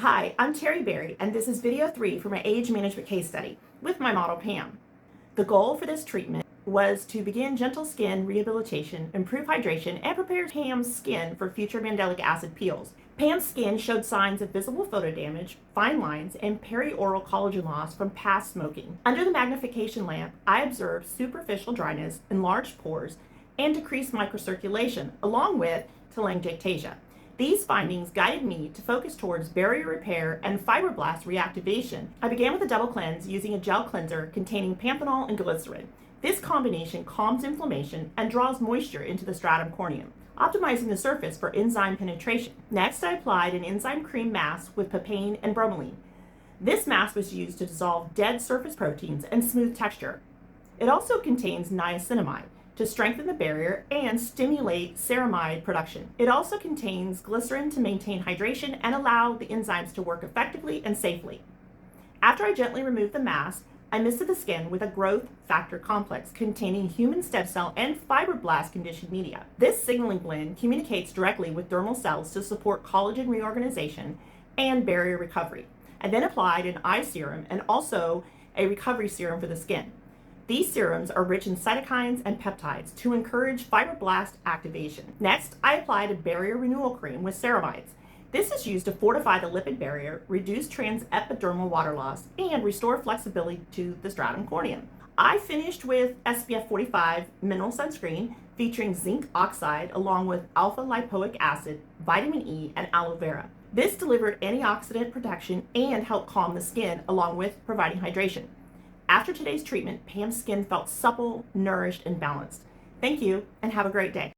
Hi, I'm Terri Barry, and this is video 3 for my age management case study with my model Pam. The goal for this treatment was to begin gentle skin rehabilitation, improve hydration, and prepare Pam's skin for future mandelic acid peels. Pam's skin showed signs of visible photo damage, fine lines, and perioral collagen loss from past smoking. Under the magnification lamp, I observed superficial dryness, enlarged pores, and decreased microcirculation, along with telangiectasia. These findings guided me to focus towards barrier repair and fibroblast reactivation. I began with a double cleanse using a gel cleanser containing panthenol and glycerin. This combination calms inflammation and draws moisture into the stratum corneum, optimizing the surface for enzyme penetration. Next, I applied an enzyme cream mask with papain and bromelain. This mask was used to dissolve dead surface proteins and smooth texture. It also contains niacinamide to strengthen the barrier and stimulate ceramide production. It also contains glycerin to maintain hydration and allow the enzymes to work effectively and safely. After I gently removed the mask, I misted the skin with a growth factor complex containing human stem cell and fibroblast conditioned media. This signaling blend communicates directly with dermal cells to support collagen reorganization and barrier recovery. I then applied an eye serum and also a recovery serum for the skin. These serums are rich in cytokines and peptides to encourage fibroblast activation. Next, I applied a barrier renewal cream with ceramides. This is used to fortify the lipid barrier, reduce transepidermal water loss, and restore flexibility to the stratum corneum. I finished with SPF 45 mineral sunscreen featuring zinc oxide along with alpha lipoic acid, vitamin E, and aloe vera. This delivered antioxidant protection and helped calm the skin along with providing hydration. After today's treatment, Pam's skin felt supple, nourished, and balanced. Thank you, and have a great day.